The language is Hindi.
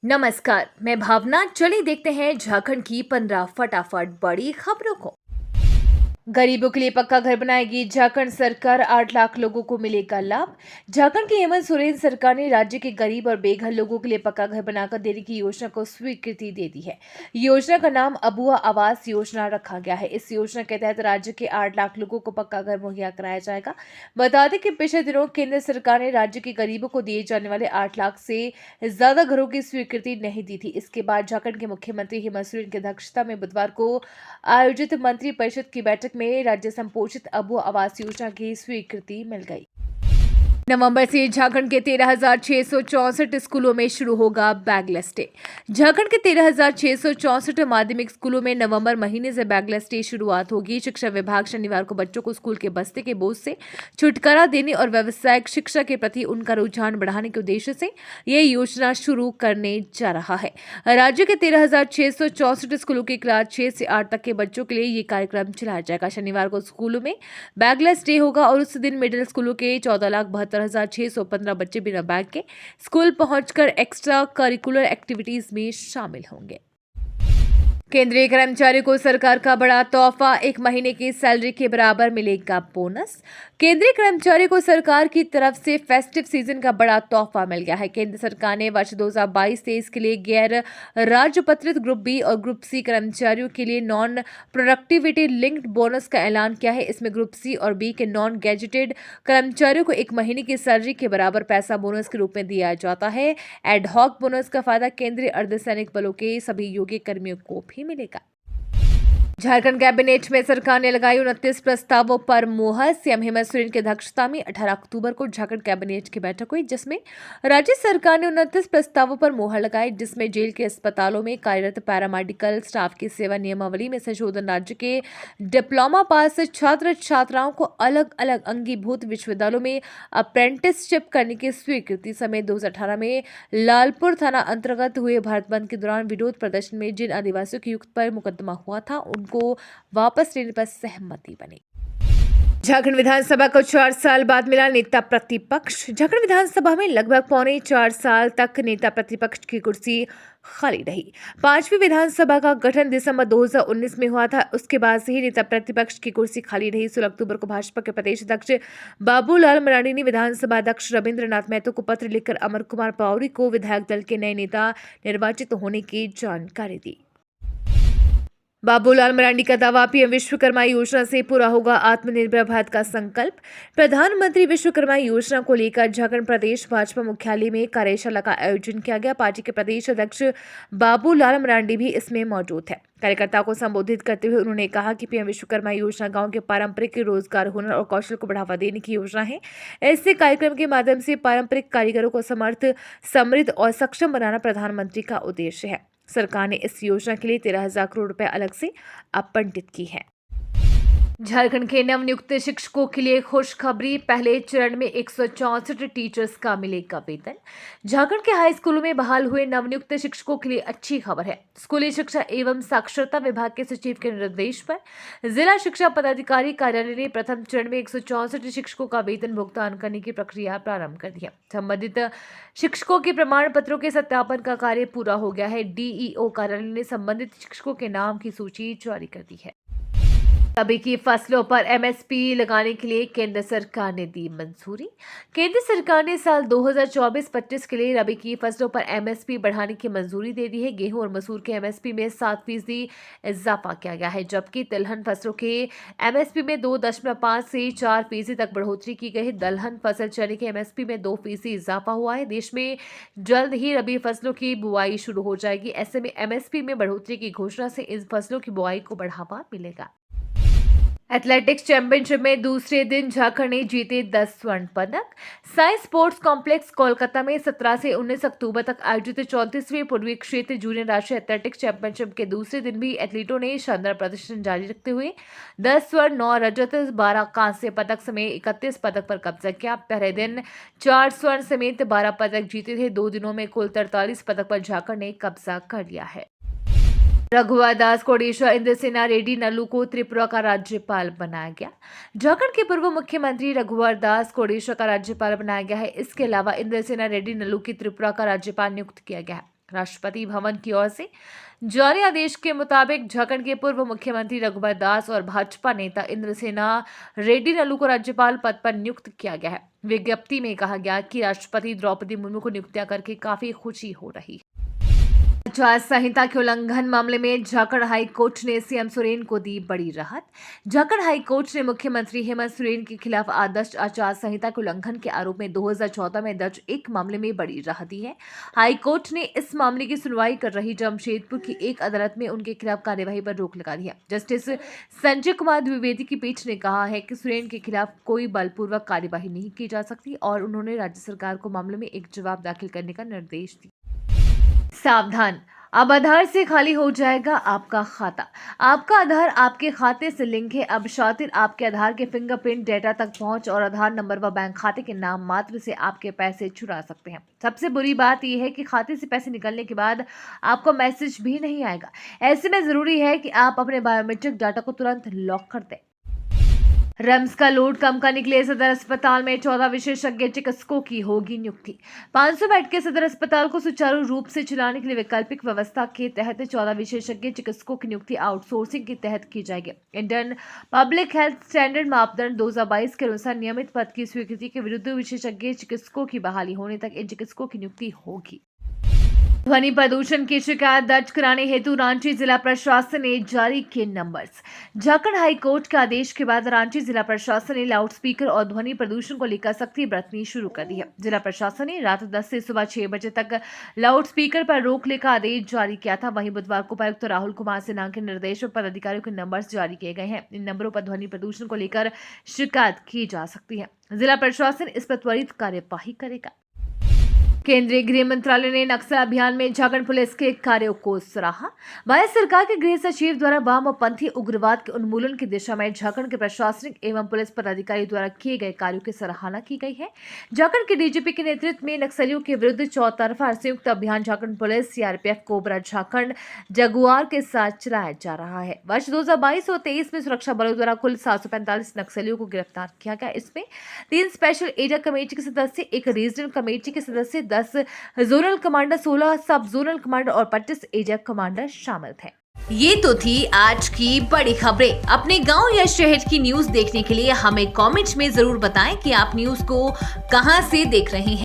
नमस्कार, मैं भावना। चलिए देखते हैं झारखंड की 15 फटाफट बड़ी खबरों को। गरीबों के लिए पक्का घर बनाएगी झारखंड सरकार, 8 लाख लोगों को मिलेगा लाभ। झारखंड की हेमंत सोरेन सरकार ने राज्य के गरीब और बेघर लोगों के लिए पक्का घर बनाकर देने की योजना को स्वीकृति दे दी है। योजना का नाम अबुआ आवास योजना रखा गया है। इस योजना के तहत राज्य के 8 लाख लोगों को पक्का घर मुहैया कराया जाएगा। बता दें कि पिछले दिनों केंद्र सरकार ने राज्य के गरीबों को दिए जाने वाले 8 लाख से ज्यादा घरों की स्वीकृति नहीं दी थी। इसके बाद झारखंड के मुख्यमंत्री हेमंत सोरेन की अध्यक्षता में बुधवार को आयोजित मंत्रिपरिषद की बैठक में राज्य संपोषित अबुआ आवास योजना की स्वीकृति मिल गई। नवंबर से झारखंड के 13,664 स्कूलों में शुरू होगा बैगलेस डे। झारखंड के 13,664 माध्यमिक स्कूलों में नवंबर महीने से बैगलेस डे शुरुआत होगी। शिक्षा विभाग शनिवार को बच्चों को स्कूल के बस्ते के बोझ से छुटकारा देने और व्यावसायिक शिक्षा के प्रति उनका रुझान बढ़ाने के उद्देश्य से यह योजना शुरू करने जा रहा है। राज्य के 13,664 स्कूलों की क्लास 6 से 8 तक के बच्चों के लिए ये कार्यक्रम चलाया जाएगा। शनिवार को स्कूलों में बैगलेस डे होगा और उस दिन मिडिल स्कूलों के 14,72,615 बच्चे बिना बैग के स्कूल पहुंचकर एक्स्ट्रा करिकुलर एक्टिविटीज में शामिल होंगे। केंद्रीय कर्मचारियों को सरकार का बड़ा तोहफा, 1 महीने की सैलरी के बराबर मिलेगा बोनस। केंद्रीय कर्मचारियों को सरकार की तरफ से फेस्टिव सीजन का बड़ा तोहफा मिल गया है। केंद्र सरकार ने वर्ष 2022-23 के लिए गैर राजपत्रित ग्रुप बी और ग्रुप सी कर्मचारियों के लिए नॉन प्रोडक्टिविटी लिंक्ड बोनस का ऐलान किया है। इसमें ग्रुप सी और बी के नॉन गैजेटेड कर्मचारियों को 1 महीने की सैलरी के बराबर पैसा बोनस के रूप में दिया जाता है। एडहॉक बोनस का फायदा केंद्रीय अर्धसैनिक बलों के सभी योग्य कर्मियों को भी मिलेगा। झारखंड कैबिनेट में सरकार ने लगाई 29 प्रस्तावों पर मुहर। सीएम हेमंत सोरेन की अध्यक्षता में 18 अक्टूबर को झारखंड कैबिनेट की बैठक हुई, जिसमें राज्य सरकार ने 29 प्रस्तावों पर मुहर लगाई, जिसमें जेल के अस्पतालों में कार्यरत पैरामेडिकल स्टाफ की सेवा नियमावली में संशोधन, राज्य के डिप्लोमा पास छात्र छात्राओं को अलग अलग अंगीभूत विश्वविद्यालयों में अप्रेंटिसशिप करने की स्वीकृति समेत 2018 में लालपुर थाना अंतर्गत हुए भारत बंद के दौरान विरोध प्रदर्शन में जिन आदिवासियों की युक्त पर मुकदमा हुआ था उनको वापस लेने पर सहमति बनी। झारखंड विधानसभा को 4 साल बाद मिला नेता प्रतिपक्ष। झारखंड विधानसभा में लगभग पौने 4 साल तक नेता प्रतिपक्ष की कुर्सी खाली रही। 5वीं विधानसभा का गठन दिसंबर 2019 में हुआ था। उसके बाद से ही नेता प्रतिपक्ष की कुर्सी खाली रही। 16 अक्टूबर को भाजपा के प्रदेश अध्यक्ष बाबूलाल मरांडी ने विधानसभा अध्यक्ष रविंद्रनाथ महतो को पत्र लिखकर अमर कुमार पौरी को विधायक दल के नए नेता निर्वाचित होने की जानकारी दी। बाबूलाल मरांडी का दावा, पीएम विश्वकर्मा योजना से पूरा होगा आत्मनिर्भर भारत का संकल्प। प्रधानमंत्री विश्वकर्मा योजना को लेकर झारखंड प्रदेश भाजपा मुख्यालय में कार्यशाला का आयोजन किया गया। पार्टी के प्रदेश अध्यक्ष बाबूलाल मरांडी भी इसमें मौजूद है। कार्यकर्ताओं को संबोधित करते हुए उन्होंने कहा कि पीएम विश्वकर्मा योजना गांव के पारंपरिक रोजगार, हुनर और कौशल को बढ़ावा देने की योजना है। ऐसे कार्यक्रम के माध्यम से पारंपरिक कारीगरों को समर्थ, समृद्ध और सक्षम बनाना प्रधानमंत्री का उद्देश्य है। सरकार ने इस योजना के लिए 13,000 करोड़ रुपए अलग से आवंटित की है। झारखंड के नवनियुक्त शिक्षकों के लिए खुशखबरी, पहले चरण में 164 टीचर्स का मिलेगा वेतन। झारखंड के हाई स्कूलों में बहाल हुए नवनियुक्त शिक्षकों के लिए अच्छी खबर है। स्कूली शिक्षा एवं साक्षरता विभाग के सचिव के निर्देश पर जिला शिक्षा पदाधिकारी कार्यालय ने प्रथम चरण में 164 शिक्षकों का वेतन भुगतान करने की प्रक्रिया प्रारंभ कर दी है। संबंधित शिक्षकों के प्रमाण पत्रों के सत्यापन का कार्य पूरा हो गया है। डीईओ कार्यालय ने संबंधित शिक्षकों के नाम की सूची जारी कर दी है। रबी की फसलों पर एमएसपी लगाने के लिए केंद्र सरकार ने दी मंजूरी। केंद्र सरकार ने साल 2024-25 के लिए रबी की फसलों पर एमएसपी बढ़ाने की मंजूरी दे दी है। गेहूं और मसूर के एमएसपी में 7% इजाफा किया गया है, जबकि तिलहन फसलों के एमएसपी में 2.5 से 4% तक बढ़ोतरी की गई है। दलहन फसल, चने के एमएसपी में 2% इजाफा हुआ है। देश में जल्द ही रबी फसलों की बुआई शुरू हो जाएगी। ऐसे में एमएसपी में बढ़ोतरी की घोषणा से इन फसलों की बुआई को बढ़ावा मिलेगा। एथलेटिक्स चैंपियनशिप में दूसरे दिन झारखंड ने जीते 10 स्वर्ण पदक। साइंस स्पोर्ट्स कॉम्प्लेक्स कोलकाता में 17 से 19 अक्टूबर तक आयोजित 34वीं पूर्वी क्षेत्र जूनियर राष्ट्रीय एथलेटिक्स चैंपियनशिप के दूसरे दिन भी एथलीटों ने शानदार प्रदर्शन जारी रखते हुए 10 स्वर्ण, 9 रजत, 12 कांस्य पदक समेत 31 पदक पर कब्जा किया। पहले दिन 4 स्वर्ण समेत 12 पदक जीते थे। 2 दिनों में कुल 43 पदक पर झारखंड ने कब्जा कर लिया है। रघुवर दास कोडेश्वर इंद्रसेना रेड्डी नल्लू को त्रिपुरा का राज्यपाल बनाया गया। झारखंड के पूर्व मुख्यमंत्री रघुवर दास कोडेश्वर का राज्यपाल बनाया गया है। इसके अलावा इंद्रसेना रेड्डी नल्लू की त्रिपुरा का राज्यपाल नियुक्त किया गया है। राष्ट्रपति भवन की ओर से जारी आदेश के मुताबिक झारखंड के पूर्व मुख्यमंत्री रघुबर दास और भाजपा नेता इंद्रसेना रेड्डी नल्लू को राज्यपाल पद पर नियुक्त किया गया है। विज्ञप्ति में कहा गया कि राष्ट्रपति द्रौपदी मुर्मू को नियुक्तियां करके काफी खुशी हो रही है। आचार संहिता के उल्लंघन मामले में झारखंड हाई कोर्ट ने सीएम सोरेन को दी बड़ी राहत। झारखंड हाई कोर्ट ने मुख्यमंत्री हेमंत सोरेन के खिलाफ आदर्श आचार संहिता के उल्लंघन के आरोप में 2014 में दर्ज एक मामले में बड़ी राहत दी है। हाई कोर्ट ने इस मामले की सुनवाई कर रही जमशेदपुर की एक अदालत में उनके खिलाफ कार्यवाही पर रोक लगा दी है। जस्टिस संजय कुमार द्विवेदी की पीठ ने कहा है कि सोरेन के खिलाफ कोई बलपूर्वक कार्यवाही नहीं की जा सकती और उन्होंने राज्य सरकार को मामले में एक जवाब दाखिल करने का निर्देश दिया। सावधान, अब आधार से खाली हो जाएगा आपका खाता। आपका आधार आपके खाते से लिंक है। अब शातिर आपके आधार के फिंगरप्रिंट डेटा तक पहुंच और आधार नंबर व बैंक खाते के नाम मात्र से आपके पैसे चुरा सकते हैं। सबसे बुरी बात यह है कि खाते से पैसे निकलने के बाद आपको मैसेज भी नहीं आएगा। ऐसे में जरूरी है कि आप अपने बायोमेट्रिक डाटा को तुरंत लॉक कर दें। रम्स का लोड कम करने के लिए सदर अस्पताल में 14 विशेषज्ञ चिकित्सकों की होगी नियुक्ति। 500 बेड के सदर अस्पताल को सुचारू रूप से चलाने के लिए वैकल्पिक व्यवस्था के तहत 14 विशेषज्ञ चिकित्सकों की नियुक्ति आउटसोर्सिंग के तहत की जाएगी। इंडियन पब्लिक हेल्थ स्टैंडर्ड मापदंड 2022 के अनुसार नियमित पद की स्वीकृति के विरुद्ध विशेषज्ञ चिकित्सकों की बहाली होने तक इन चिकित्सकों की नियुक्ति होगी। ध्वनि प्रदूषण की शिकायत दर्ज कराने हेतु रांची जिला प्रशासन ने जारी किए नंबर्स। झारखंड हाई कोर्ट के आदेश के बाद रांची जिला प्रशासन ने लाउडस्पीकर और ध्वनि प्रदूषण को लेकर सख्ती बरतनी शुरू कर दी है। जिला प्रशासन ने रात 10 से सुबह 6 बजे तक लाउडस्पीकर पर रोक लेकर आदेश जारी किया था। वहीं बुधवार को उपायुक्त राहुल कुमार सिन्हा के निर्देश पर पदाधिकारियों के नंबर्स जारी किए गए हैं। इन नंबरों पर ध्वनि प्रदूषण को लेकर शिकायत की जा सकती है। जिला प्रशासन इस पर त्वरित कार्यवाही करेगा। केंद्रीय गृह मंत्रालय ने नक्सल अभियान में झारखंड पुलिस के कार्यों को सराहा। भारत सरकार के गृह सचिव द्वारा वामपंथी उग्रवाद के उन्मूलन की दिशा में झारखंड के प्रशासनिक एवं पुलिस पदाधिकारी द्वारा किए गए कार्यों की सराहना की गई है। झारखंड के डीजीपी के नेतृत्व में नक्सलियों के विरुद्ध चौतरफा संयुक्त अभियान Jharkhand police, CRPF, cobra Jharkhand, Jaguar के साथ चलाया जा रहा है। वर्ष 2022 और 23 में सुरक्षा बलों द्वारा कुल 745 नक्सलियों को गिरफ्तार किया गया। इसमें 3 स्पेशल एरिया कमेटी के सदस्य, 1 रीजनल कमेटी के सदस्य, 10 जोनल कमांडर, 16 सब जोनल कमांडर और 25 एरिया कमांडर शामिल थे। ये तो थी आज की बड़ी खबरें। अपने गांव या शहर की न्यूज देखने के लिए हमें कमेंट्स में जरूर बताएं कि आप न्यूज को कहां से देख रहे हैं।